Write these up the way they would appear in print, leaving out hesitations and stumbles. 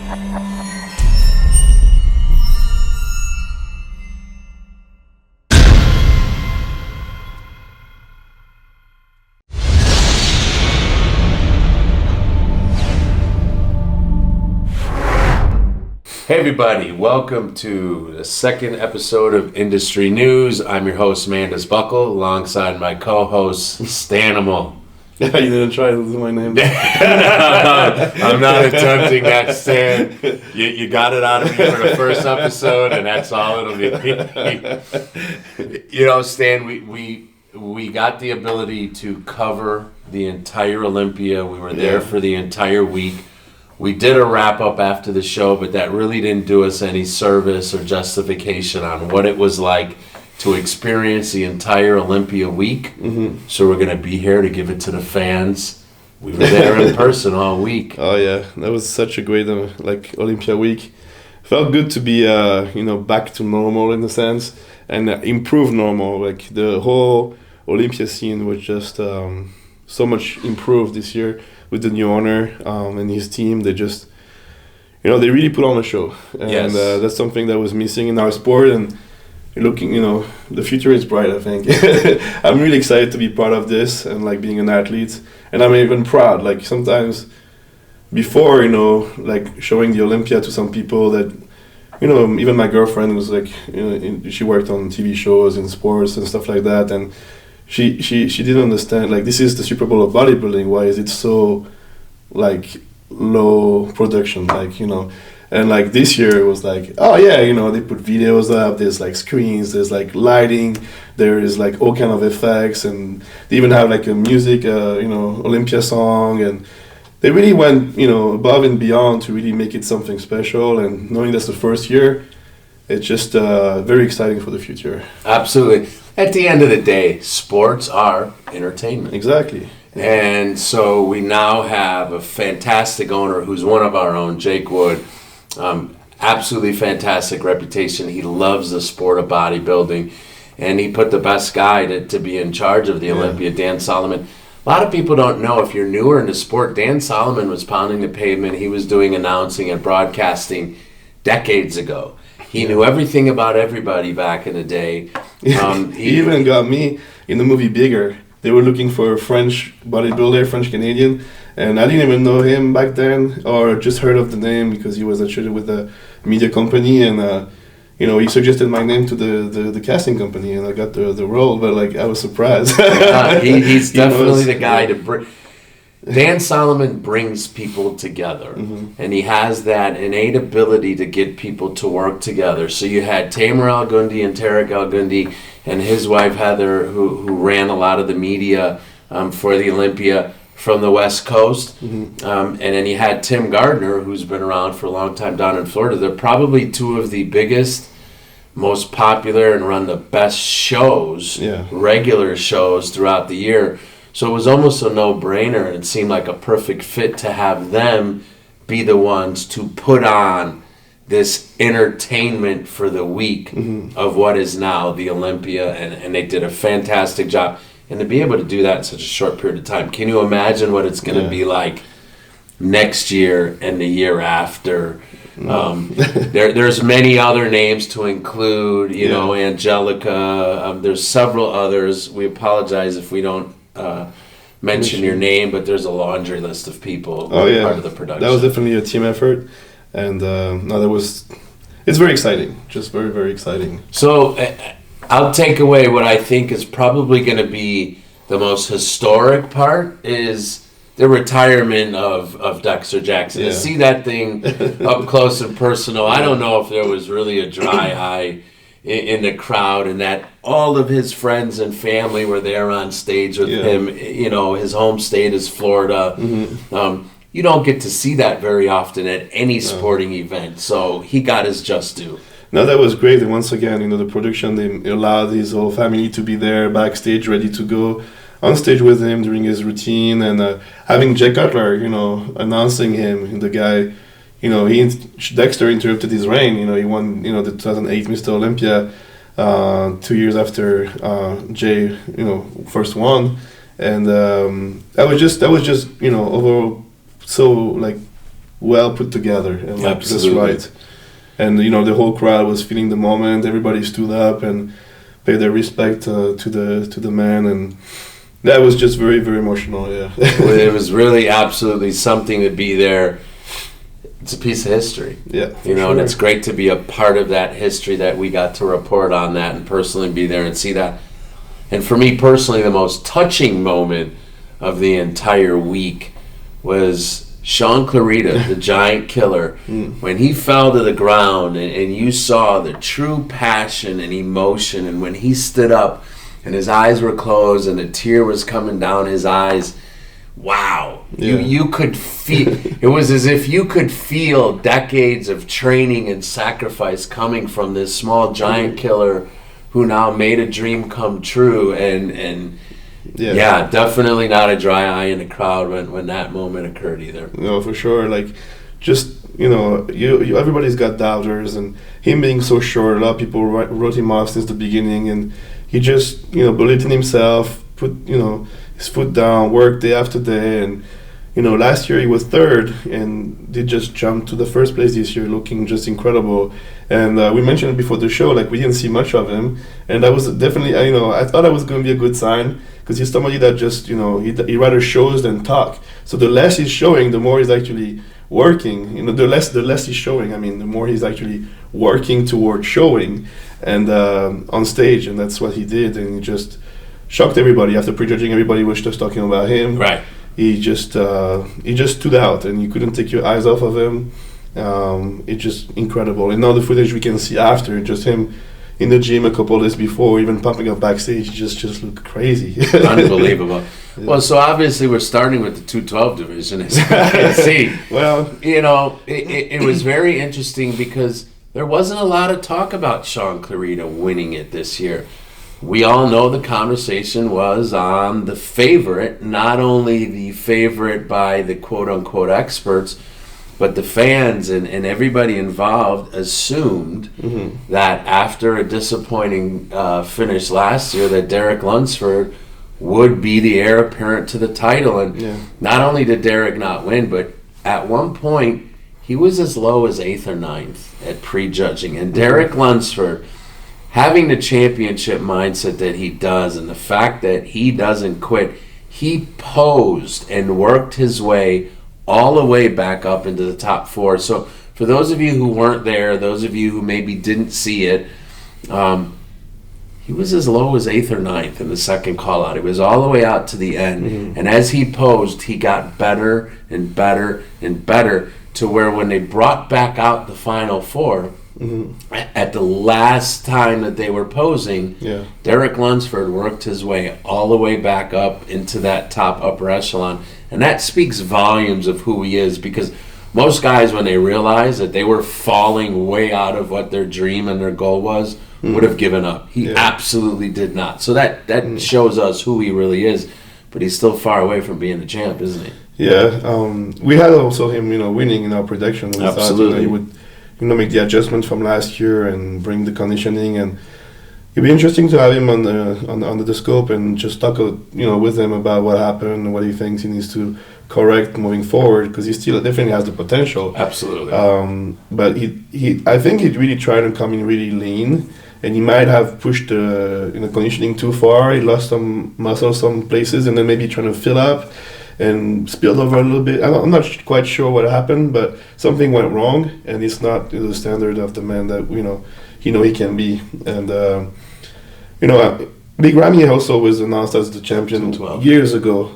Hey everybody, welcome to the second episode of Industry News. I'm your host, Mandus alongside my co-host, Stanimal. You didn't try to do my name. I'm not attempting that, Stan. You got it out of me for the first episode, and that's all it'll be. You know, Stan, we got the ability to cover the entire Olympia. We were there for the entire week. We did a wrap-up after the show, but that really didn't do us any service or justification on what it was like to experience the entire Olympia week. Mm-hmm. So we're going to be here to give it to the fans. We were there in person all week. Oh, yeah. That was such a great Olympia week. Felt good to be back to normal in a sense and improve normal. Like the whole Olympia scene was just so much improved this year. With the new owner and his team, they just, they really put on a show. And that's something that was missing in our sport. And looking, the future is bright, I think. I'm really excited to be part of this and, being an athlete. And I'm even proud. Sometimes before, showing the Olympia to some people that, even my girlfriend was she worked on TV shows in sports and stuff like that. And She didn't understand, this is the Super Bowl of bodybuilding, why is it so, low production, and, this year it was they put videos up, there's, screens, there's, lighting, there is, all kind of effects, and they even have, a music, Olympia song, and they really went, above and beyond to really make it something special, and knowing that's the first year, it's just very exciting for the future. Absolutely. At the end of the day, sports are entertainment. Exactly. And so we now have a fantastic owner who's one of our own, Jake Wood. Absolutely fantastic reputation. He loves the sport of bodybuilding. And he put the best guy to be in charge of the Olympia, Dan Solomon. A lot of people don't know, if you're newer in the sport, Dan Solomon was pounding the pavement. He was doing announcing and broadcasting decades ago. He knew everything about everybody back in the day. He even got me in the movie Bigger. They were looking for a French bodybuilder, French-Canadian, and I didn't even know him back then or just heard of the name because he was actually with a media company and, he suggested my name to the casting company and I got the role, but I was surprised. He's definitely the guy to bring... Dan Solomon brings people together, and he has that innate ability to get people to work together. So you had Tamer Elgargni and Tarek Elgargni and his wife Heather, who ran a lot of the media for the Olympia from the West Coast. And then you had Tim Gardner, who's been around for a long time down in Florida. They're probably two of the biggest, most popular, and run the best shows, regular shows throughout the year. So it was almost a no-brainer, and it seemed like a perfect fit to have them be the ones to put on this entertainment for the week of what is now the Olympia, and they did a fantastic job. And to be able to do that in such a short period of time, can you imagine what it's going to be like next year and the year after? There's many other names to include, Angelica. There's several others. We apologize if we don't mention your name, but there's a laundry list of people part of the production. That was definitely a team effort, and it's very exciting, just very, very exciting. So I'll take away what I think is probably going to be the most historic part is the retirement of Dexter Jackson. To see that thing up close and personal, I don't know if there was really a dry eye in the crowd, and that all of his friends and family were there on stage with him. His home state is Florida. You don't get to see that very often at any sporting event, so he got his just due. No, that was great. And once again, the production, they allowed his whole family to be there backstage, ready to go on stage with him during his routine, and having Jake Cutler, announcing him, the guy. Dexter interrupted his reign. He won, the 2008 Mr. Olympia 2 years after Jay, first won, and that was just overall so well put together and like just Absolutely. right. And you know, the whole crowd was feeling the moment. Everybody stood up and paid their respect to the man, and that was just very, very emotional. Yeah, It was really absolutely something to be there. It's a piece of history. yeah, You know, and it's great to be a part of that history, that we got to report on that and personally be there and see that. And for me personally, the most touching moment of the entire week was Shawn Clarida, the giant killer, when he fell to the ground and you saw the true passion and emotion, and when he stood up and his eyes were closed and a tear was coming down his eyes. Wow. Yeah. You could feel, it was as if you could feel decades of training and sacrifice coming from this small giant killer who now made a dream come true. And yeah, definitely not a dry eye in the crowd when that moment occurred either. No, for sure. Like, just, you know, you everybody's got doubters, and him being so short, a lot of people wrote him off since the beginning, and he just, you know, believed in himself, put, you know, his foot down, worked day after day, and you know, last year he was third, and they just jumped to the first place this year, looking just incredible. And we mentioned it before the show, like we didn't see much of him, and that was definitely, you know, I thought that was going to be a good sign, because he's somebody that just, you know, he rather shows than talk. So the less he's showing, the more he's actually working. You know, the less he's showing, I mean, the more he's actually working toward showing, and on stage, and that's what he did, and he just shocked everybody. After prejudging, everybody was just talking about him. Right. He just stood out, and you couldn't take your eyes off of him. It's just incredible. And now the footage we can see after, just him in the gym a couple of days before, even pumping up backstage, just looked crazy. Unbelievable. Yeah. Well, so obviously we're starting with the 212 division, as you can see. Well, you know, it was very interesting because there wasn't a lot of talk about Shawn Clarida winning it this year. We all know the conversation was on the favorite, not only the favorite by the quote-unquote experts, but the fans and everybody involved assumed that after a disappointing finish last year, that Derek Lunsford would be the heir apparent to the title. And not only did Derek not win, but at one point, he was as low as 8th or 9th at prejudging. And Derek Lunsford, having the championship mindset that he does, and the fact that he doesn't quit, he posed and worked his way all the way back up into the top 4. So for those of you who weren't there, those of you who maybe didn't see it, he was as low as 8th or 9th in the second call out. He was all the way out to the end. And as he posed, he got better and better and better, to where when they brought back out the final 4, at the last time that they were posing, Derek Lunsford worked his way all the way back up into that top upper echelon. And that speaks volumes of who he is, because most guys, when they realized that they were falling way out of what their dream and their goal was, would have given up. He absolutely did not. So that shows us who he really is. But he's still far away from being the champ, isn't he? Yeah. We had also him, you know, winning in our prediction. We Absolutely. thought, you know, he would, you know, make the adjustment from last year and bring the conditioning, and it'd be interesting to have him on the scope and just talk, you know, with him about what happened and what he thinks he needs to correct moving forward, because he still definitely has the potential. Absolutely. But he I think he really tried to come in really lean, and he might have pushed the conditioning too far. He lost some muscle some places, and then maybe trying to fill up and spilled over a little bit. I'm not quite sure what happened, but something went wrong, and it's not the standard of the man that he can be. And Big Ramy also was announced as the champion years ago.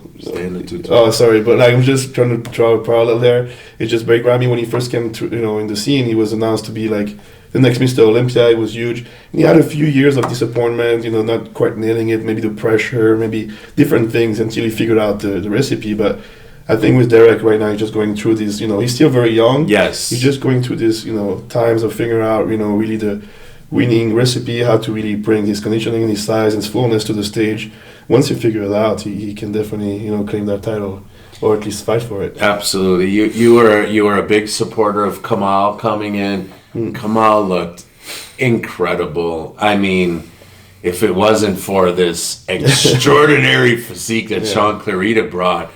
Oh, sorry, but I'm just trying to draw a parallel there. It's just Big Ramy, when he first came to, in the scene, he was announced to be like the next Mr. Olympia. It was huge. And he had a few years of disappointment, not quite nailing it, maybe the pressure, maybe different things until he figured out the recipe. But I think with Derek right now, he's just going through this, he's still very young. Yes. He's just going through this, times of figuring out, really the winning recipe, how to really bring his conditioning, his size, his fullness to the stage. Once he figures it out, he can definitely, claim that title, or at least fight for it. Absolutely. You were a big supporter of Kamal coming in. Kamal looked incredible. I mean, if it wasn't for this extraordinary physique that Shawn Clarida brought,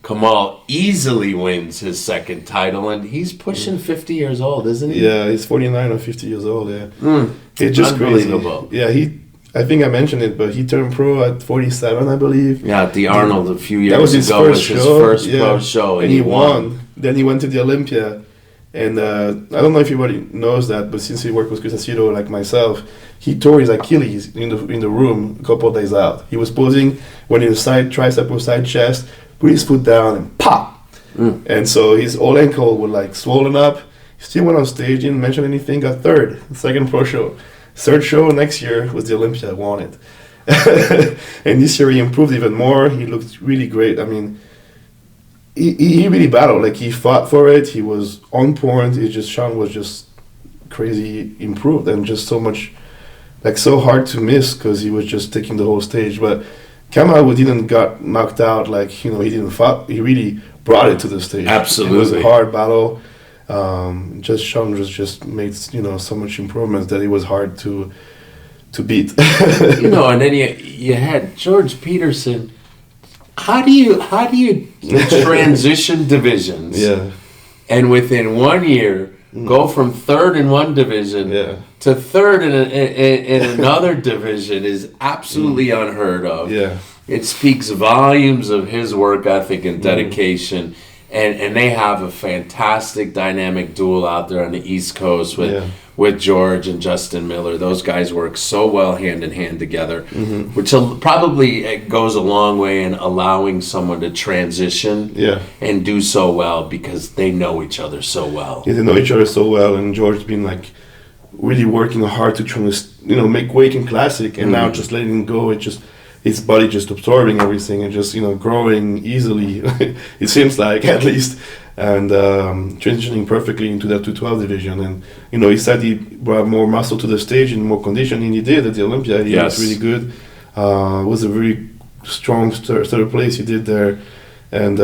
Kamal easily wins his second title, and he's pushing 50 years old, isn't he? Yeah, he's 49 or 50 years old, yeah. It's just unbelievable. Crazy. Yeah, I think I mentioned it, but he turned pro at 47, I believe. Yeah, at the Arnold a few years that was his ago first was his show. first pro show, and he won. Then he went to the Olympia, and I don't know if everybody knows that, but since he worked with Chris Aceto, like myself, he tore his Achilles in the room a couple of days out. He was posing, went in the side tricep or side chest, put his foot down, and pop! And so his whole ankle was like swollen up. He still went on stage, didn't mention anything, got third, second pro show. Third show next year was the Olympia, won it. And this year he improved even more. He looked really great. I mean, he really battled. Like, he fought for it. He was on point. Shawn was just crazy improved, and just so much, like, so hard to miss because he was just taking the whole stage. But Kamal didn't got knocked out. Like, he didn't fight. He really brought it to the stage. Absolutely. It was a hard battle. Shawn just made so much improvements that it was hard to beat. And then you had George Peterson. How do you transition divisions? Yeah. And within 1 year go from third in one division to third in another division is absolutely unheard of. Yeah. It speaks volumes of his work ethic and dedication. And they have a fantastic dynamic duel out there on the East Coast with George and Justin Miller. Those guys work so well hand in hand together, which probably goes a long way in allowing someone to transition and do so well because they know each other so well. Yeah, they know each other so well, and George's been like really working hard to try to make weight in classic, and now just letting him go. His body just absorbing everything and just growing easily. It seems like, at least, and transitioning perfectly into that 212 division. And he said he brought more muscle to the stage and more conditioning. He did at the Olympia. He was really good. It was a very strong third place he did there, and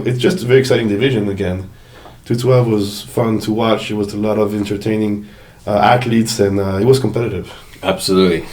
it's just a very exciting division again. 212 was fun to watch. It was a lot of entertaining athletes, and it was competitive. Absolutely.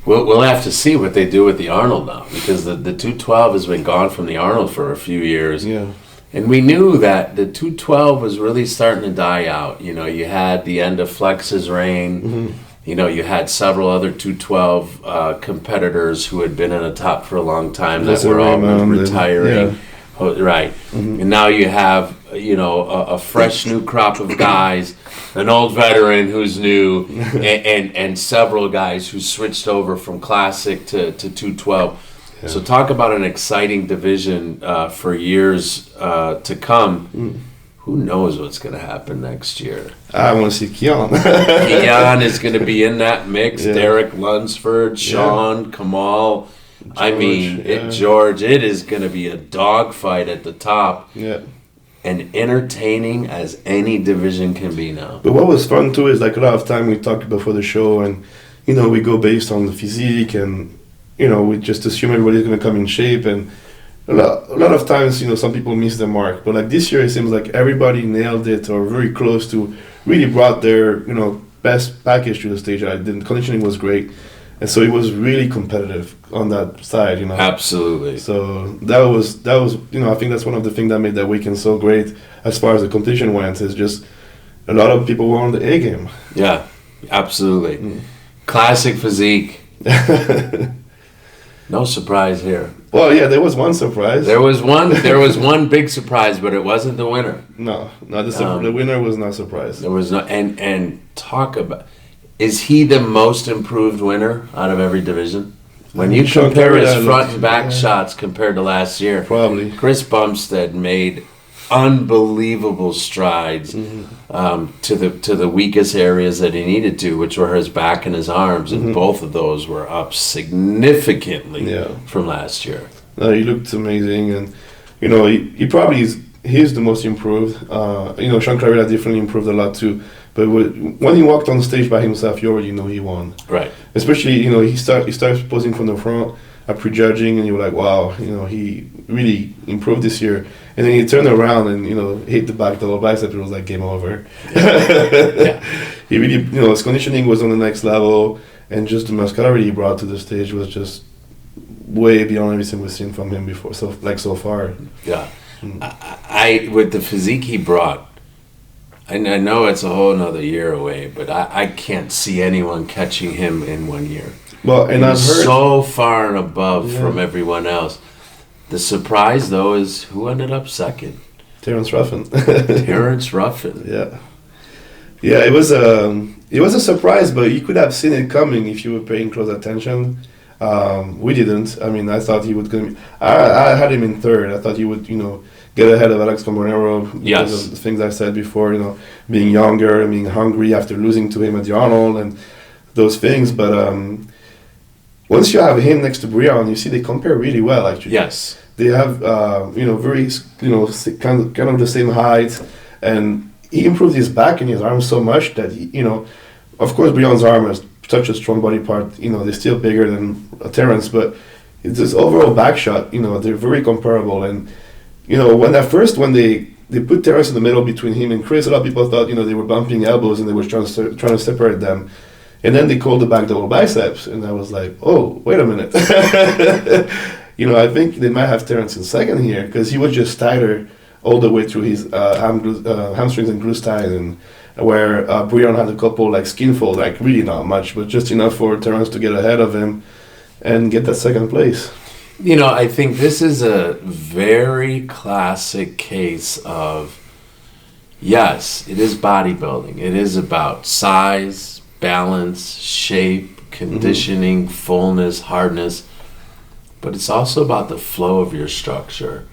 We'll have to see what they do with the Arnold now, because the 212 has been gone from the Arnold for a few years. Yeah. And we knew that the 212 was really starting to die out. You had the end of Flex's reign. You had several other 212 competitors who had been in the top for a long time that were all retiring. Right. And now you have, a fresh new crop of guys, an old veteran who's new, and several guys who switched over from classic to 212. Yeah. So talk about an exciting division for years to come. Who knows what's going to happen next year? I want to see Keon. Keon is going to be in that mix. Derek Lunsford, Shawn, Kamal. George, George, it is going to be a dogfight at the top. Yeah. And entertaining as any division can be now. But what was fun too is, like, a lot of time we talked before the show, and we go based on the physique, and we just assume everybody's going to come in shape, and a lot of times some people miss the mark. But like this year, it seems like everybody nailed it or very close to, really brought their best package to the stage. The conditioning was great. And so it was really competitive on that side, Absolutely. So that was I think that's one of the things that made that weekend so great as far as the competition went, is just a lot of people were on the A game. Yeah, absolutely. Classic physique. No surprise here. Well, yeah, there was one surprise. There was one big surprise, but it wasn't the winner. No, the winner was not surprised. There was no, and talk about, is he the most improved winner out of every division? When you compare his front and back shots compared to last year, probably Chris Bumstead made unbelievable strides to the weakest areas that he needed to, which were his back and his arms, and both of those were up significantly from last year. No, he looked amazing, and he probably he's the most improved. Shawn Clarida definitely improved a lot too. But when he walked on stage by himself, you already know he won. Right. Especially, he starts posing from the front, prejudging, and you're like, wow, he really improved this year. And then he turned around and, hit the back double bicep. It was like game over. He really, his conditioning was on the next level, and just the muscularity he brought to the stage was just way beyond everything we've seen from him before. So far. Yeah, I with the physique he brought. I know it's a whole another year away, but I can't see anyone catching him in 1 year. Well, and I've heard so far and above from everyone else. The surprise, though, is who ended up second? Terrence Ruffin. Terrence Ruffin. Yeah. Yeah, it was a surprise, but you could have seen it coming if you were paying close attention. We didn't. I mean, I thought he would go. I had him in third. I thought he would, get ahead of Alex Cambonero because of the things I said before, being younger and being hungry after losing to him at the Arnold and those things. But once you have him next to Brian, you see they compare really well, actually. Yes. They have, very, kind of the same height. And he improved his back and his arm so much that, of course, Brian's arm is such a strong body part. They're still bigger than Terrence, but it's this overall back shot, they're very comparable. And, when they put Terrence in the middle between him and Chris, a lot of people thought, they were bumping elbows and they were trying to separate them. And then they called the back double biceps, and I was like, oh, wait a minute. I think they might have Terrence in second here because he was just tighter all the way through his hamstrings and glutes tight, and where Brian had a couple skin fold, really not much, but just enough for Terrence to get ahead of him and get that second place. I think this is a very classic case of, yes, it is bodybuilding. It is about size, balance, shape, conditioning, fullness, hardness, but it's also about the flow of your structure.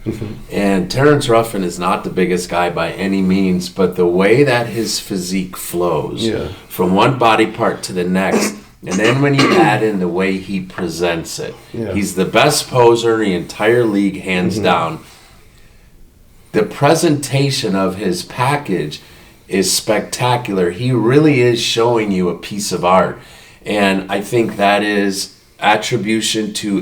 And Terrence Ruffin is not the biggest guy by any means, but the way that his physique flows from one body part to the next, and then when you add in the way he presents it, he's the best poser in the entire league, hands down. The presentation of his package is spectacular. He really is showing you a piece of art. And I think that is attribution to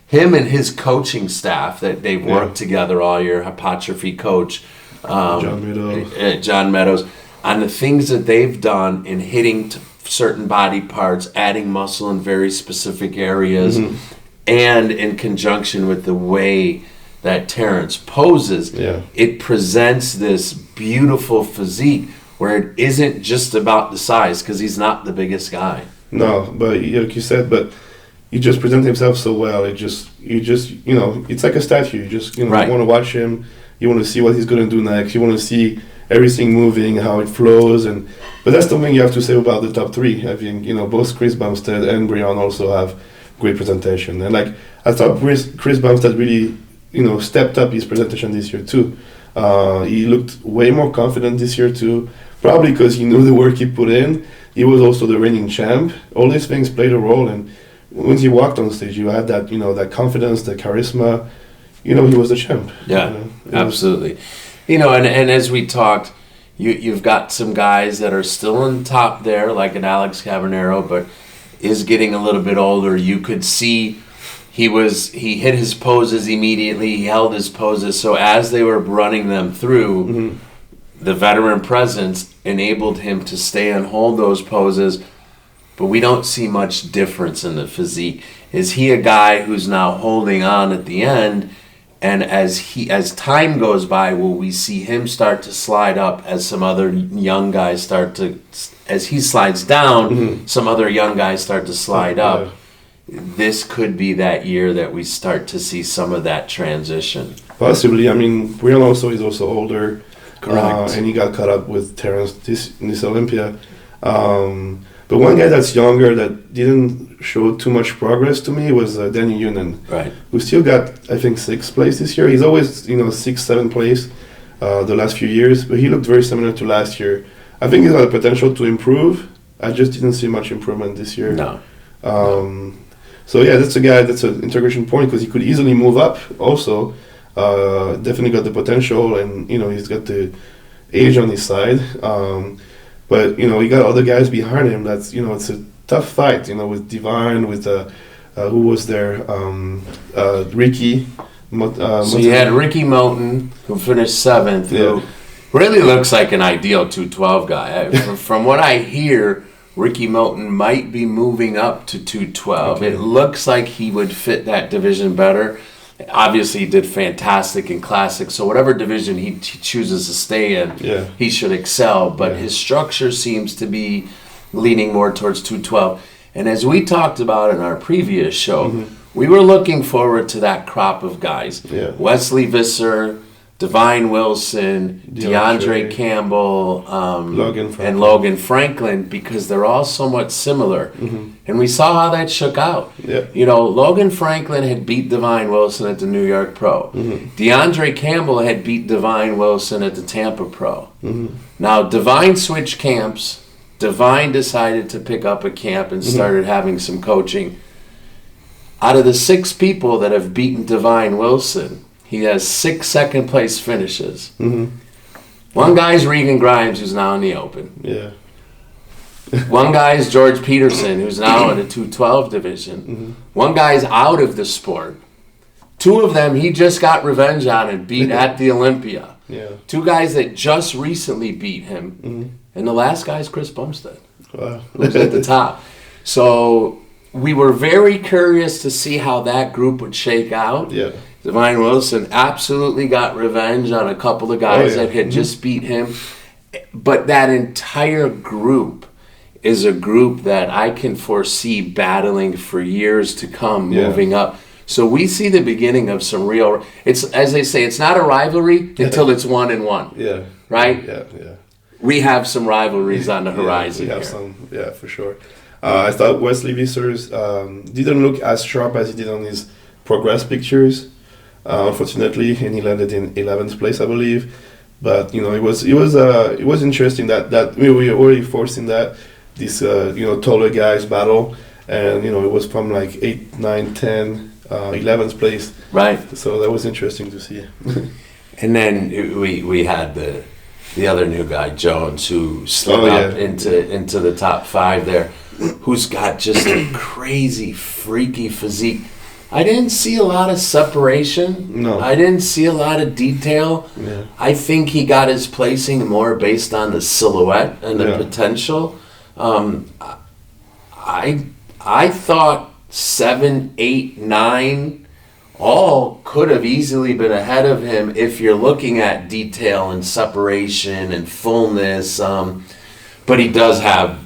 him and his coaching staff that they've worked together all year, hypertrophy coach, John Meadows, on the things that they've done in hitting certain body parts, adding muscle in very specific areas, and in conjunction with the way that Terrence poses, it presents this beautiful physique where it isn't just about the size, because he's not the biggest guy. No, but like you said, but he just presents himself so well. It's like a statue. You just want to watch him. You want to see what he's going to do next. You want to see everything moving, how it flows, but that's something you have to say about the top three. I think both Chris Bumstead and Brian also have great presentation, and I thought Chris Bumstead really stepped up his presentation this year too. He looked way more confident this year too, probably because he knew the work he put in. He was also the reigning champ. All these things played a role, and when he walked on stage, you had that that confidence, the charisma. He was the champ. Yeah, absolutely. And as we talked, you've got some guys that are still on top there, like an Alex Cambonero, but is getting a little bit older. You could see he hit his poses immediately. He held his poses. So as they were running them through, the veteran presence enabled him to stay and hold those poses. But we don't see much difference in the physique. Is he a guy who's now holding on at the end? And as time goes by, will we see him start to slide up as some other young guys as he slides down, some other young guys start to slide up? This could be that year that we start to see some of that transition. Possibly. I mean, Brian is also older. Correct. And he got caught up with Terrence in this Olympia. But one guy that's younger that didn't show too much progress to me was Danny Yunan, who still got, I think, 6th place this year. He's always, 6th, 7th place the last few years, but he looked very similar to last year. I think he's got the potential to improve. I just didn't see much improvement this year. No. So yeah, that's a guy that's an integration point because he could easily move up also. Definitely got the potential, and he's got the age on his side. But he got other guys behind him. That's it's a tough fight. With Divine, with who was there, Ricky. So you had Ricky Moten, who finished 7th, who really looks like an ideal 212 guy. From what I hear, Ricky Moulton might be moving up to 212. Okay. It looks like he would fit that division better. Obviously, he did fantastic in Classic, so whatever division he chooses to stay in, he should excel. But his structure seems to be leaning more towards 212. And as we talked about in our previous show, we were looking forward to that crop of guys. Yeah. Wesley Visser, Divine Wilson, DeAndre Campbell, and Logan Franklin, because they're all somewhat similar. And we saw how that shook out. Yeah. You know, Logan Franklin had beat Divine Wilson at the New York Pro. DeAndre Campbell had beat Divine Wilson at the Tampa Pro. Now, Divine switched camps. Divine decided to pick up a camp and started having some coaching. Out of the 6 people that have beaten Divine Wilson, he has 6 second-place finishes. One guy's Regan Grimes, who's now in the Open. Yeah. One guy's George Peterson, who's now in the 212 division. One guy's out of the sport. 2 of them he just got revenge on and beat at the Olympia. Yeah. 2 guys that just recently beat him. And the last guy's Chris Bumstead, who's at the top. So we were very curious to see how that group would shake out. Yeah. Divine Wilson absolutely got revenge on a couple of guys that had just beat him. But that entire group is a group that I can foresee battling for years to come, moving up. So we see the beginning of some real... It's, as they say, it's not a rivalry until it's 1-1. Yeah. Right? Yeah. We have some rivalries on the horizon. We have some, for sure. I thought Wesley Vissers didn't look as sharp as he did on his progress pictures. Unfortunately, and he landed in 11th place, I believe. But you know, it was interesting that we were already forcing this taller guys battle, and you know, it was from like 8, 9, 10, 11th place. Right. So that was interesting to see. And then we had the other new guy, Jones, who slipped up into the top 5 there, who's got just a crazy, freaky physique. I didn't see a lot of separation. No. I didn't see a lot of detail. Yeah. I think he got his placing more based on the silhouette and the potential. I thought 7, 8, 9 all could have easily been ahead of him if you're looking at detail and separation and fullness. But he does have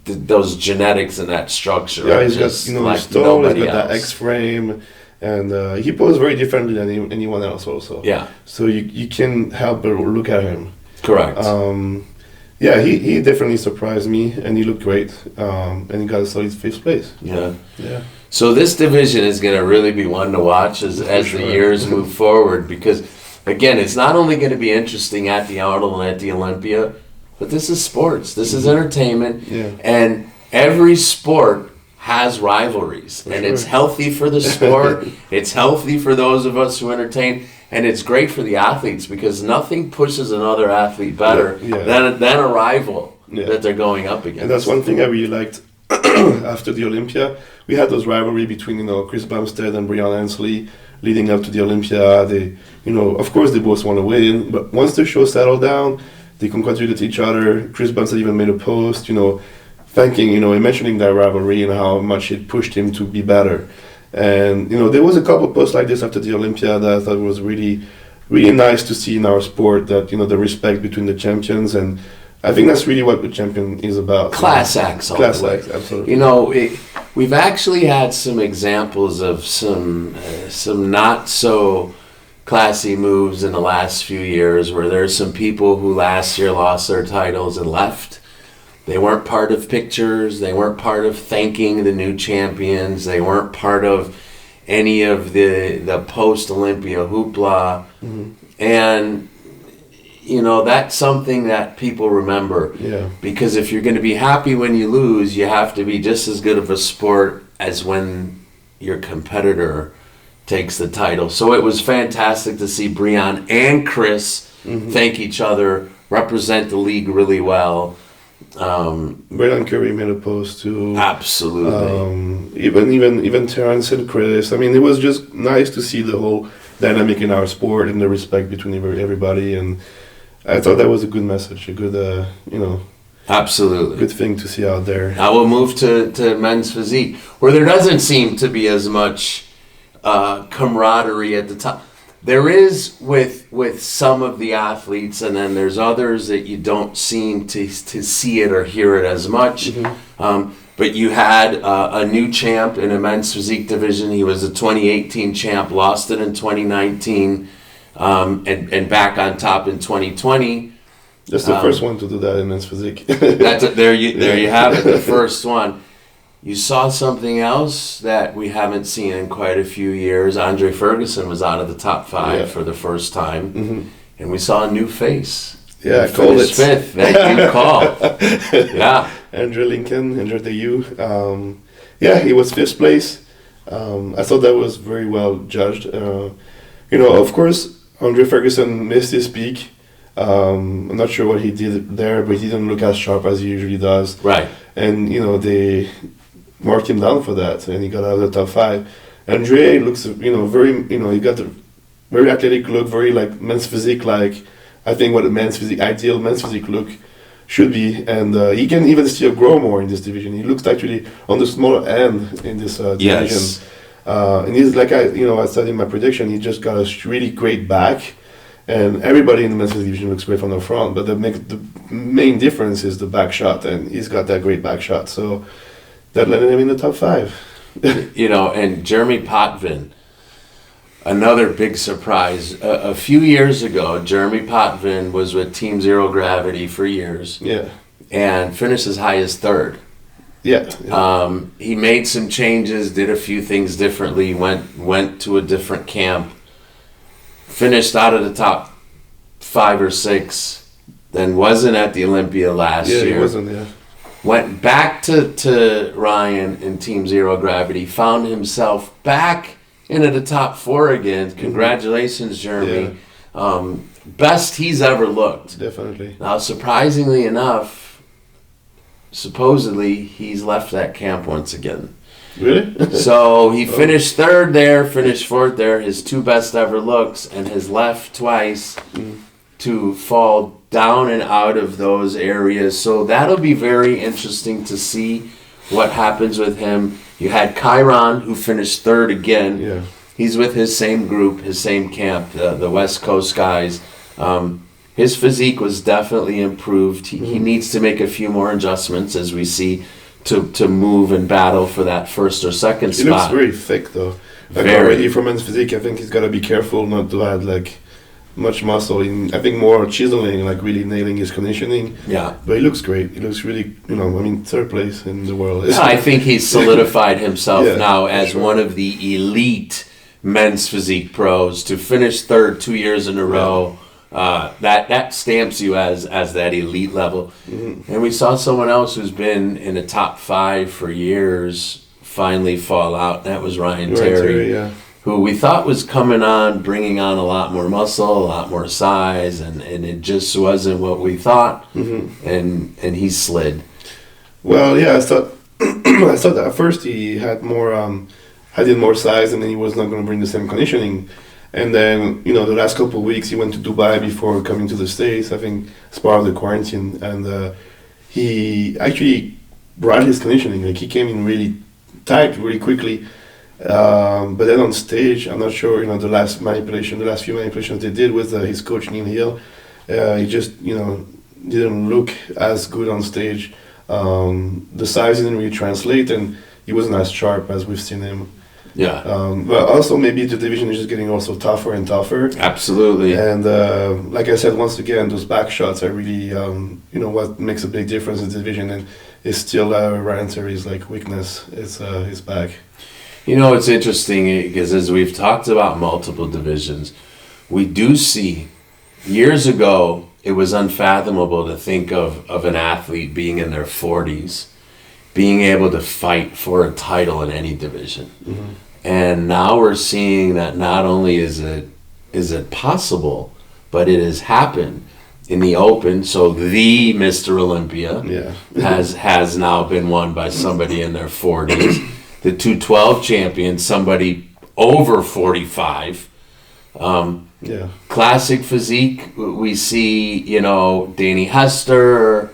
those genetics and that structure. Yeah, he's got, he's tall, he's got that X-frame, and he poses very differently than anyone else also. Yeah. So you can help but look at him. Correct. He definitely surprised me, and he looked great, and he got a solid 5th place. Yeah. So this division is going to really be one to watch as the years move forward, because, again, it's not only going to be interesting at the Arnold and at the Olympia, but this is sports. This is entertainment. Yeah. And every sport has rivalries. And it's healthy for the sport. It's healthy for those of us who entertain. And it's great for the athletes, because nothing pushes another athlete better than a rival that they're going up against. And that's one thing I really liked after the Olympia. We had those rivalry between Chris Bumstead and Brian Ansley leading up to the Olympia. They, of course they both want to win. But once the show settled down, they congratulated each other. Chris Bumstead even made a post, thanking, and mentioning that rivalry and how much it pushed him to be better. And, there was a couple of posts like this after the Olympia that I thought was really, really nice to see in our sport, that, the respect between the champions. And I think that's really what the champion is about. Class acts. Class acts, absolutely. We've actually had some examples of some not so classy moves in the last few years, where there's some people who last year lost their titles and left. They weren't part of pictures. They weren't part of thanking the new champions. They weren't part of any of the post-Olympia hoopla. Mm-hmm. And, that's something that people remember. Yeah. Because if you're going to be happy when you lose, you have to be just as good of a sport as when your competitor takes the title. So it was fantastic to see Brian and Chris thank each other, represent the league really well. Braden Curry made a post too. Absolutely. Even Terrence and Chris. I mean, it was just nice to see the whole dynamic in our sport and the respect between everybody. And I thought that was a good message, a good, Absolutely. good thing to see out there. Now we'll move to men's physique, where there doesn't seem to be as much camaraderie at the top. There is with some of the athletes, and then there's others that you don't seem to see it or hear it as much. But you had a new champ in a men's physique division. He was a 2018 champ, lost it in 2019, and back on top in 2020. That's the first one to do that in men's physique. There you have it, the first one. You saw something else that we haven't seen in quite a few years. Andre Ferguson was out of the top 5 for the first time, and we saw a new face. Yeah, I called it. Fifth that you called. Yeah. Andrew Lincoln, Andrew DeU. He was 5th place. I thought that was very well judged. Of course, Andre Ferguson missed his peak. I'm not sure what he did there, but he didn't look as sharp as he usually does. Right. And, they marked him down for that, and he got out of the top 5. Andre looks, very, he got a very athletic look, very like men's physique, like I think what ideal men's physique look should be, and he can even still grow more in this division. He looks actually on the smaller end in this division. Yes. And he's like I said in my prediction, he just got a really great back, and everybody in the men's physique division looks great from the front. But the main difference is the back shot, and he's got that great back shot. So that landed him in the top 5. And Jeremy Potvin, another big surprise. A few years ago, Jeremy Potvin was with Team Zero Gravity for years. Yeah. And finished as high as 3rd. Yeah. He made some changes, did a few things differently, went to a different camp, finished out of the top 5 or 6, then wasn't at the Olympia last year. Yeah, he wasn't, yeah. Went back to Ryan in Team Zero Gravity, found himself back into the top 4 again. Congratulations, Jeremy. Yeah. Best he's ever looked. Definitely. Now, surprisingly enough, supposedly he's left that camp once again. Really? So he finished 3rd there, finished 4th there, his 2 best ever looks, and has left twice to fall down and out of those areas. So that'll be very interesting to see what happens with him. You had Chiron, who finished 3rd again. Yeah. He's with his same group, his same camp, the West Coast guys. His physique was definitely improved. He needs to make a few more adjustments, as we see, to move and battle for that 1st or 2nd spot. He looks very thick, though. Like already for men's physique, I think he's got to be careful not to add much muscle in. I think more chiseling, really nailing his conditioning. Yeah. But he looks great. He looks really, 3rd place in the world. I think he's solidified himself now as sure. one of the elite men's physique pros. To finish 3rd 2 years in a row, that stamps you as that elite level. And we saw someone else who's been in the top 5 for years finally fall out. That was Ryan Terry, who we thought was coming on, bringing on a lot more muscle, a lot more size, and it just wasn't what we thought, and he slid. Well, yeah, I thought that at first he had more size, and then he was not going to bring the same conditioning. And then, the last couple of weeks he went to Dubai before coming to the States, I think, as part of the quarantine, and he actually brought his conditioning. He came in really tight, really quickly. But then on stage, I'm not sure, the last few manipulations they did with his coach Neil Hill, he just, didn't look as good on stage. The size didn't really translate, and he wasn't as sharp as we've seen him. Yeah. But also maybe the division is just getting also tougher and tougher. Absolutely. And like I said, once again, those back shots are really, what makes a big difference in the division, and it's still Ryan Terry's weakness. It's his back. It's interesting because as we've talked about multiple divisions, we do see, years ago, it was unfathomable to think of an athlete being in their 40s, being able to fight for a title in any division. And now we're seeing that not only is it possible, but it has happened in the open. So the Mr. Olympia has now been won by somebody in their 40s. The 212 champion, somebody over 45. Classic physique, we see, Danny Hester,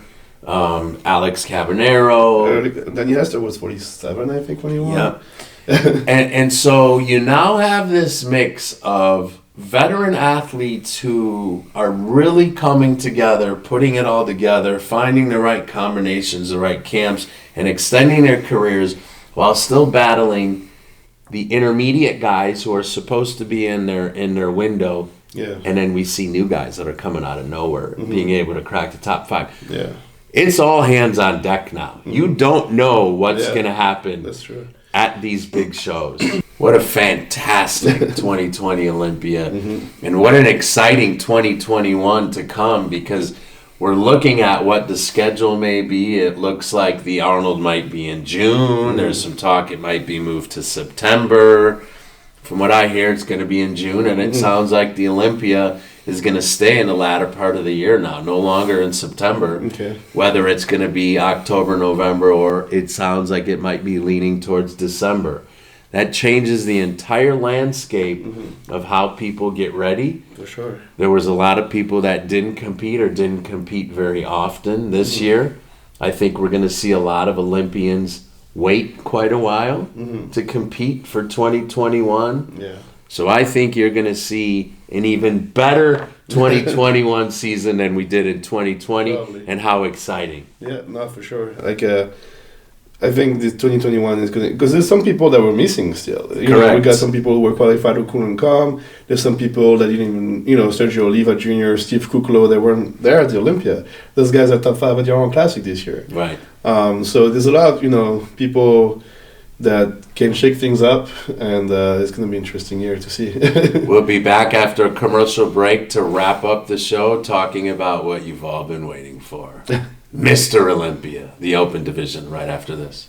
Alex Cabanero. Daniel Hester was 47, I think, when he won. Yeah. and so you now have this mix of veteran athletes who are really coming together, putting it all together, finding the right combinations, the right camps, and extending their careers while still battling the intermediate guys who are supposed to be in their window. Yeah. And then we see new guys that are coming out of nowhere, being able to crack the top 5. Yeah. It's all hands on deck now. You don't know what's going to happen. That's true. At these big shows. What a fantastic 2020 Olympia. And what an exciting 2021 to come, because we're looking at what the schedule may be. It looks like the Arnold might be in June. There's some talk it might be moved to September. From what I hear, it's going to be in June, and it sounds like the Olympia is going to stay in the latter part of the year now, no longer in September. Okay. Whether it's going to be October, November, or it sounds like it might be leaning towards December. That changes the entire landscape of how people get ready. For sure. There was a lot of people that didn't compete very often this year. I think we're going to see a lot of Olympians wait quite a while to compete for 2021. Yeah. So I think you're going to see an even better 2021 season than we did in 2020. Probably. And how exciting. Yeah, no, for sure. Like, I think this 2021 is going to... Because there's some people that were missing still. You know, we got some people who were qualified who couldn't come. There's some people that didn't even... You know, Sergio Oliva Jr., Steve Kuklo, they weren't there at the Olympia. Those guys are top 5 at the Arnold Classic this year. Right. So there's a lot of, you know, people that can shake things up, and it's going to be an interesting year to see. We'll be back after a commercial break to wrap up the show, talking about what you've all been waiting for. Mr. Olympia, the open division, right after this.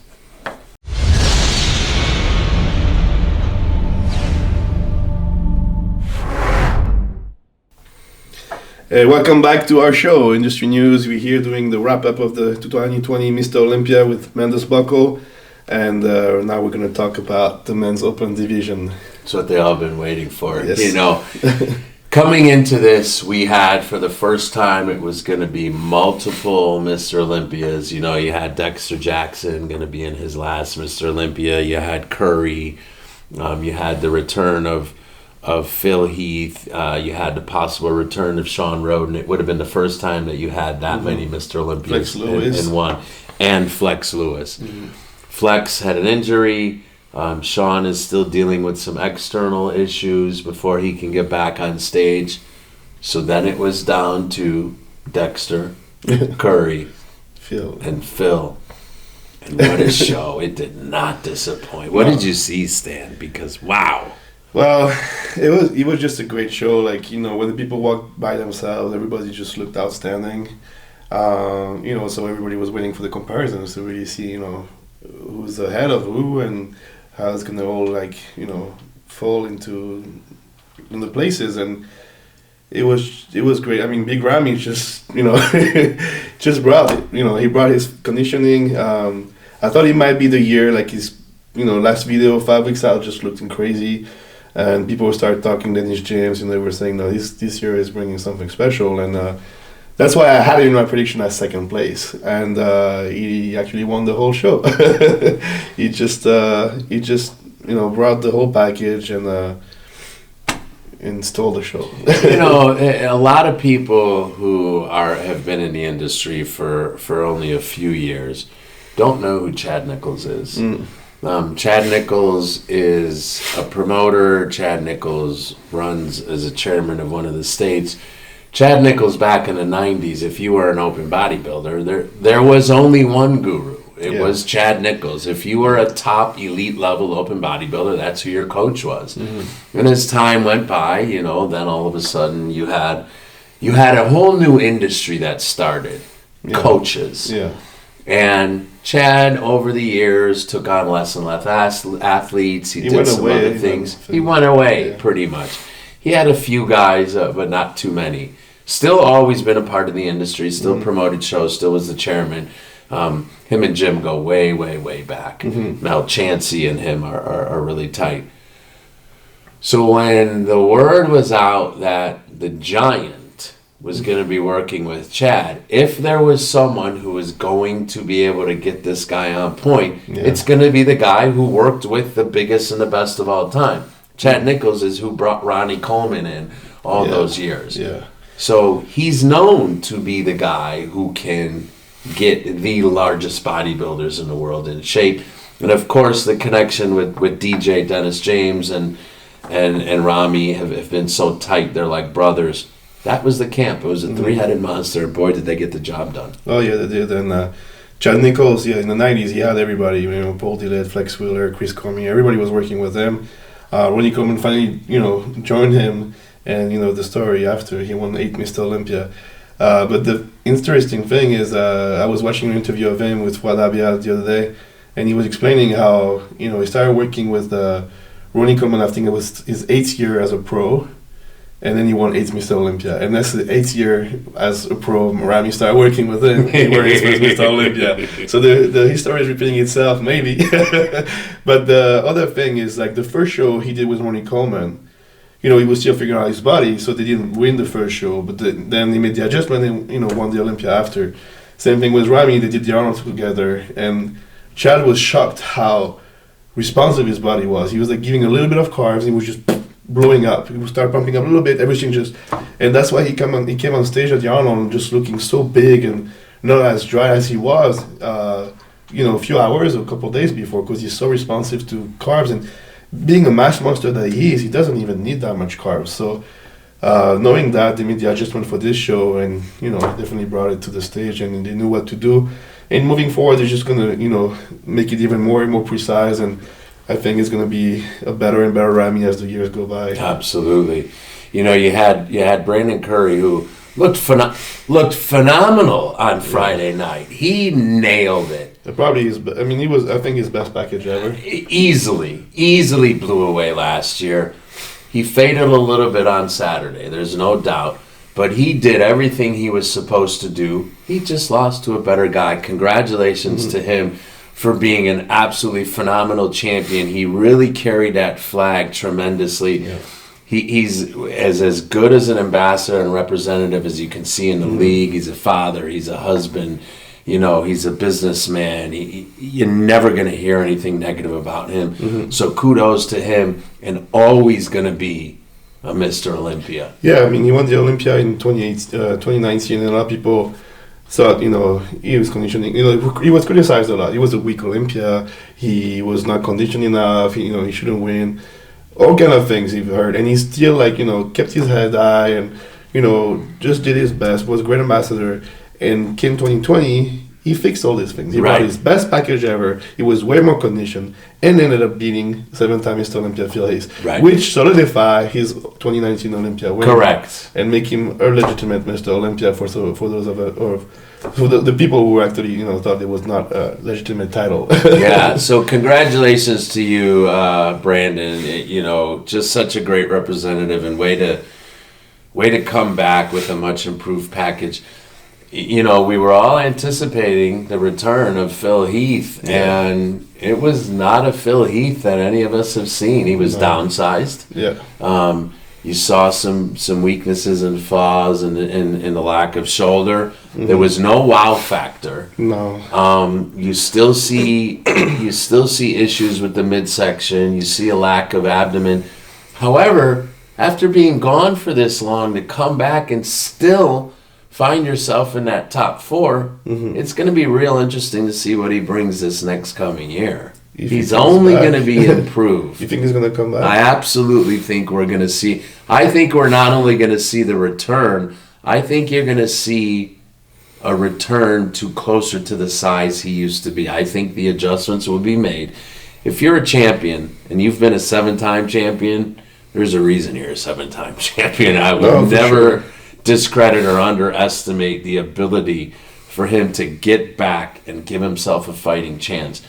Hey, welcome back to our show, Industry News. We're here doing the wrap-up of the 2020 Mr. Olympia with Mandus Buckle. And now we're going to talk about the men's open division. That's what they all been waiting for. Yes. You know, coming into this, we had, for the first time, it was going to be multiple Mr. Olympias. You know, you had Dexter Jackson going to be in his last Mr. Olympia. You had Curry. You had the return of Phil Heath. You had the possible return of Sean Roden. It would have been the first time that you had that many Mr. Olympias in one. And Flex Lewis. Flex had an injury. Sean is still dealing with some external issues before he can get back on stage. So then it was down to Dexter, Curry, and Phil. And what a show. It did not disappoint. What did you see, Stan? Because, wow. Well, it was just a great show. Like, you know, when the people walked by themselves, everybody just looked outstanding. You know, so everybody was waiting for the comparisons to really see, you know, who's ahead of who and how it's gonna all, like, you know, fall into the places. And it was great. I mean, Big Ramy just, you know, just brought it. You know, he brought his conditioning. I thought it might be the year. Like, his, you know, last video 5 weeks out just looked crazy. And people started talking Dennis James, and they were saying, no, this year is bringing something special. And that's why I had it in my prediction as second place. And he actually won the whole show. he just you know, brought the whole package and stole the show. You know, a lot of people who have been in the industry for only a few years don't know who Chad Nichols is. Chad Nichols is a promoter. Chad Nichols runs as a chairman of one of the states. Chad Nichols, back in the 90s, if you were an open bodybuilder, there was only one guru. It was Chad Nichols. If you were a top elite level open bodybuilder, that's who your coach was. And as time went by, you know, then all of a sudden you had a whole new industry that started. Coaches. And Chad, over the years, took on less and less athletes. He did some other things. He went away, pretty much. He had a few guys, but not too many. Still always been a part of the industry, still promoted shows, still was the chairman. Him and Jim go way, way, way back. Now Chansey and him are really tight. So when the word was out that the Giant was going to be working with Chad. If there was someone who was going to be able to get this guy on point, it's going to be the guy who worked with the biggest and the best of all time. Chad Nichols is who brought Ronnie Coleman in all those years. Yeah. So he's known to be the guy who can get the largest bodybuilders in the world in shape. And of course, the connection with DJ Dennis James and Ramy have been so tight. They're like brothers. That was the camp. It was a three-headed monster. Boy, did they get the job done. Oh, yeah, they did. And Chad Nichols, in the 90s, he had everybody. Paul Dillett, Flex Wheeler, Chris Cormier. Everybody was working with him. Ronnie Coleman finally, joined him. And, the story after, he won 8 Mr. Olympia. But the interesting thing is, I was watching an interview of him with Fouad Abiad the other day, and he was explaining how, he started working with Ronnie Coleman, I think it was his 8th year as a pro, and then he won 8 Mr. Olympia. And that's the 8th year as a pro, Ramy started working with him, he won 8 Mr. Olympia. So the history is repeating itself, maybe. But the other thing is, the first show he did with Ronnie Coleman, he was still figuring out his body, so they didn't win the first show, but then they made the adjustment and, won the Olympia after. Same thing with Ramy, they did the Arnold together, and Chad was shocked how responsive his body was. He was giving a little bit of carbs, he was just blowing up. He would start pumping up a little bit, everything just, and that's why he came on stage at the Arnold just looking so big and not as dry as he was, a few hours or a couple of days before, because he's so responsive to carbs. And being a mass monster that he is, he doesn't even need that much carbs. So knowing that, they made the adjustment for this show and, definitely brought it to the stage and they knew what to do. And moving forward, they're just going to, make it even more and more precise. And I think it's going to be a better and better Ramy as the years go by. Absolutely. You had Brandon Curry, who looked phenomenal on Friday night. He nailed it. It probably is. He was, I think, his best package ever. Easily blew away last year. He faded a little bit on Saturday, there's no doubt. But he did everything he was supposed to do. He just lost to a better guy. Congratulations to him for being an absolutely phenomenal champion. He really carried that flag tremendously. Yeah. He's as good as an ambassador and representative as you can see in the league. He's a father. He's a husband. He's a businessman. You're never going to hear anything negative about him. So kudos to him, and always going to be a Mr. Olympia. Yeah, he won the Olympia in 2019, and a lot of people thought, he was conditioning. He was criticized a lot. He was a weak Olympia. He was not conditioned enough. He shouldn't win. All kind of things he've heard, and he still kept his head high and just did his best. Was a great ambassador. And came 2020, he fixed all these things. He brought his best package ever. He was way more conditioned, and ended up beating 7-time Mr. Olympia Phil Heath, which solidified his 2019 Olympia win. Correct. And make him a legitimate Mr. Olympia for those of for the people who actually thought it was not a legitimate title. Yeah. So congratulations to you, Brandon. Just such a great representative and way to come back with a much improved package. We were all anticipating the return of Phil Heath, and it was not a Phil Heath that any of us have seen. He was downsized. Yeah. You saw some weaknesses and flaws in the lack of shoulder. There was no wow factor. No. You still see issues with the midsection. You see a lack of abdomen. However, after being gone for this long, to come back and still find yourself in that top 4, it's going to be real interesting to see what he brings this next coming year. He's only going to be improved. You think he's going to come back? I absolutely think we're going to see. I think we're not only going to see the return, I think you're going to see a return to closer to the size he used to be. I think the adjustments will be made. If you're a champion and you've been a 7-time champion, there's a reason you're a 7-time champion. I would never discredit or underestimate the ability for him to get back and give himself a fighting chance.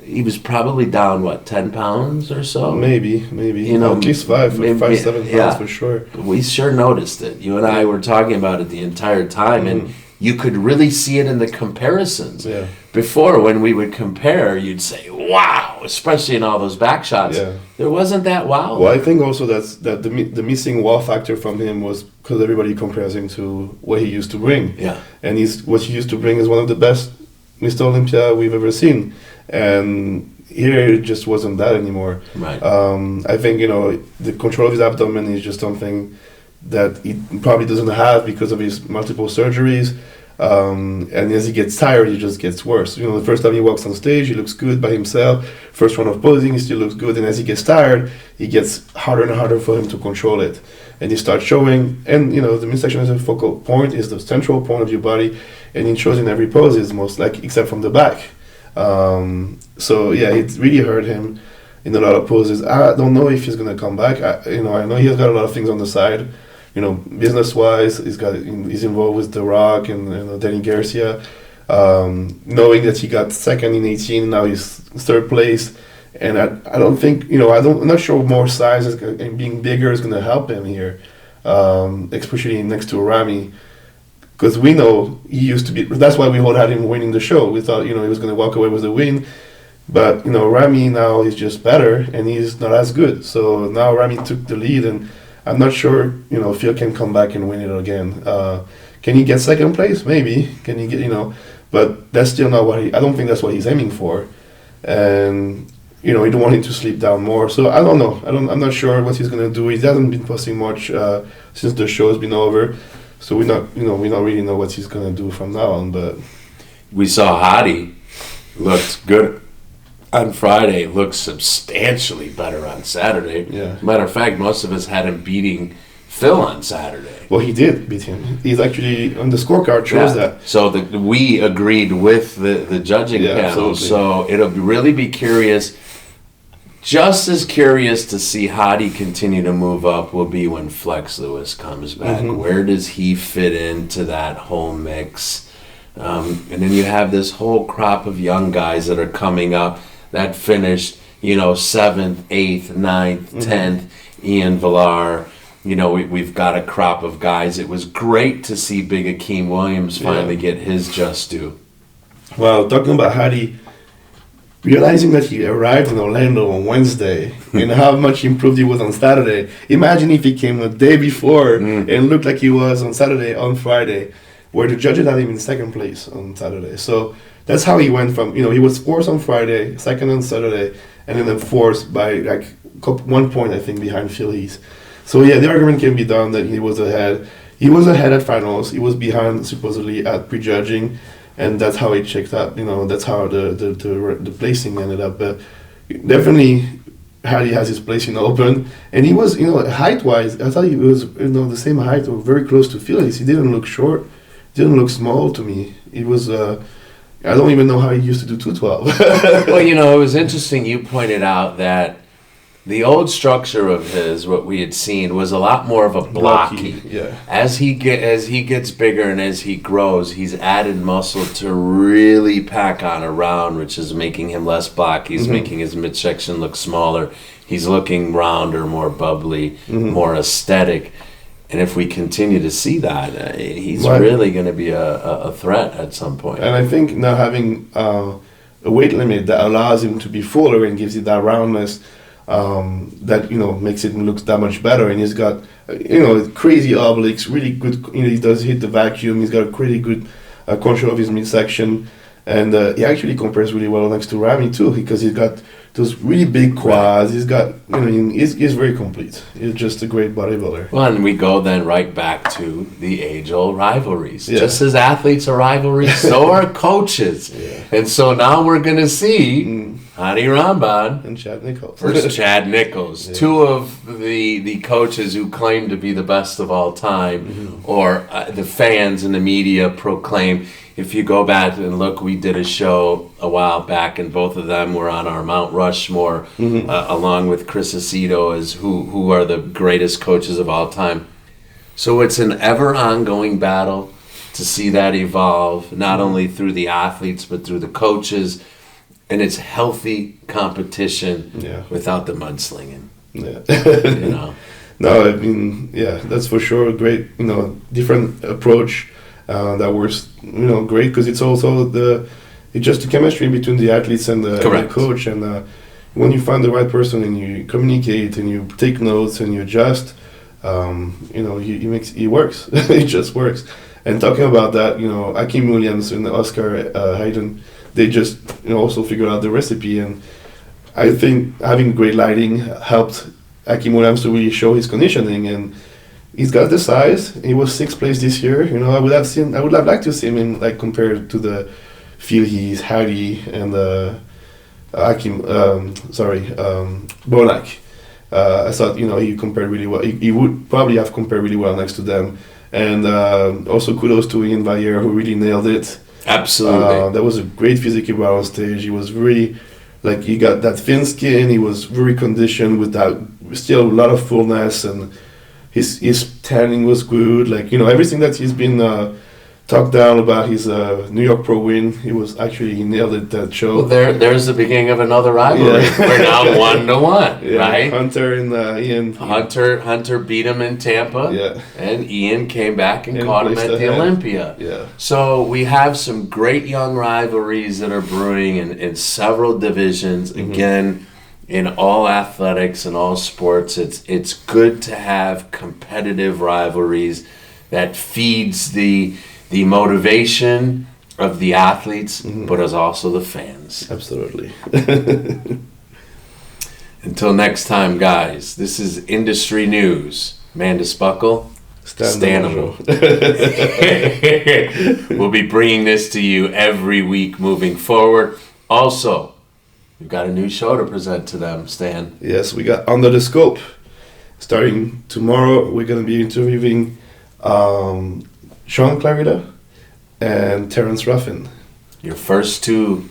He was probably down 10 pounds or so. Maybe. At least 7 pounds for sure. We sure noticed it. You and I were talking about it the entire time, and you could really see it in the comparisons. Yeah. Before, when we would compare, you'd say, wow, especially in all those back shots. Yeah. There wasn't that wow. Well, I think also that the missing wow factor from him was because everybody compares him to what he used to bring. Yeah. And what he used to bring is one of the best Mr. Olympia we've ever seen. And here it just wasn't that anymore. Right. I think, the control of his abdomen is just something that he probably doesn't have because of his multiple surgeries. And as he gets tired, he just gets worse. The first time he walks on stage, he looks good by himself. First round of posing, he still looks good. And as he gets tired, it gets harder and harder for him to control it. And he starts showing, and the midsection as a focal point is the central point of your body, and it shows in every pose is most like, except from the back. So yeah, it really hurt him in a lot of poses. I don't know if he's gonna come back. I know he has got a lot of things on the side. Business-wise, he's involved with The Rock and Danny Garcia. Knowing that he got second in 18, now he's third place, and I don't think I'm not sure more size and being bigger is gonna help him here, especially next to Ramy, because we know he used to be. That's why we all had him winning the show. We thought he was gonna walk away with the win. But Ramy now is just better, and he's not as good. So now Ramy took the lead, and I'm not sure Phil can come back and win it again. Can he get second place? Maybe. Can he get But that's still not what I don't think that's what he's aiming for, and you don't want him to sleep down more. So I don't know. I'm not sure what he's gonna do. He hasn't been posting much since the show has been over, so we not really know what he's gonna do from now on. But we saw Hadi looked good on Friday, looked substantially better on Saturday. Yeah. Matter of fact, most of us had him beating Phil on Saturday. Well, he did beat him. He's actually on the scorecard shows that. So we agreed with the judging panel. Absolutely. So it'll really be curious. Just as curious to see Hadi continue to move up will be when Flex Lewis comes back. Mm-hmm. Where does he fit into that whole mix? And then you have this whole crop of young guys that are coming up that finished, 7th, 8th, 9th, 10th. Ian Villar. We've got a crop of guys. It was great to see big Akim Williams finally get his just due. Well, talking about Hadi, realizing that he arrived in Orlando on Wednesday and how much improved he was on Saturday. Imagine if he came the day before and looked like he was on Saturday, on Friday, where the judges had him in second place on Saturday. So that's how he went from, he was fourth on Friday, second on Saturday, and then fourth by 1 point, I think, behind Phil Heath. So yeah, the argument can be done that he was ahead. He was ahead at finals. He was behind supposedly at prejudging, and that's how it checked up. That's how the placing ended up. But definitely, Hadi has his placing open, and he was height wise. I thought he was the same height or very close to Phil. He didn't look short, didn't look small to me. He was. I don't even know how he used to do 212. Well, it was interesting. You pointed out that the old structure of his, what we had seen, was a lot more of a blocky. Yeah. As he gets bigger and as he grows, he's added muscle to really pack on around, which is making him less blocky. He's making his midsection look smaller. He's looking rounder, more bubbly, more aesthetic. And if we continue to see that, he's really going to be a threat at some point. And I think now having a weight limit that allows him to be fuller and gives you that roundness, that makes it look that much better. And he's got crazy obliques, really good. He does hit the vacuum. He's got a pretty good control of his midsection, and he actually compares really well next to Ramy too, because he's got those really big quads. He's got he's very complete. He's just a great bodybuilder. Well, and we go then right back to the age-old rivalries. Yeah. Just as athletes are rivalries, so are coaches. Yeah. And so now we're going to see Hadi Ramban And Chad Nichols. versus Chad Nichols, two of the coaches who claim to be the best of all time, or the fans and the media proclaim. If you go back and look, we did a show a while back, and both of them were on our Mount Rushmore, along with Chris Aceto, as who are the greatest coaches of all time. So it's an ever-ongoing battle to see that evolve, not only through the athletes, but through the coaches. And it's healthy competition without the mudslinging. Yeah. No, I mean, that's for sure a great, different approach. that works, great, because it's also it's just the chemistry between the athletes and the coach, and when you find the right person and you communicate and you take notes and you adjust, it works. It just works. And talking about that, Akim Williams and Oscar Hayden, they just also figured out the recipe, and I think having great lighting helped Akim Williams to really show his conditioning, and he's got the size. He was 6th place this year. I would have liked to see him in, compared to the field he's Hardy and Akim, Bonak. I thought he compared really well. He would probably have compared really well next to them, and also kudos to Ian Vayer, who really nailed it. Absolutely, that was a great physique on stage. He was really he got that thin skin. He was very conditioned with that still a lot of fullness, and his tanning was good. Everything that he's been talked down about his New York Pro win, he nailed it that show. Well, there's the beginning of another rivalry. Yeah. We're now 1-1, right? Hunter and Ian. Hunter beat him in Tampa, and Ian came back and caught him at the Olympia. Yeah. So we have some great young rivalries that are brewing in several divisions. Mm-hmm. Again, in all athletics and all sports, it's good to have competitive rivalries that feeds the motivation of the athletes, but as also the fans. Absolutely. Until next time, guys, this is Industry News. Mandus Buckle, Stanimal. We'll be bringing this to you every week moving forward. Also, we've got a new show to present to them, Stan. Yes, we got Under the Scope. Starting tomorrow, we're going to be interviewing Shawn Clarida and Terrence Ruffin. Your first two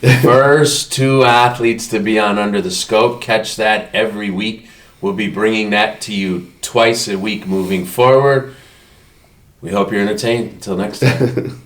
athletes to be on Under the Scope. Catch that every week. We'll be bringing that to you twice a week moving forward. We hope you're entertained. Until next time.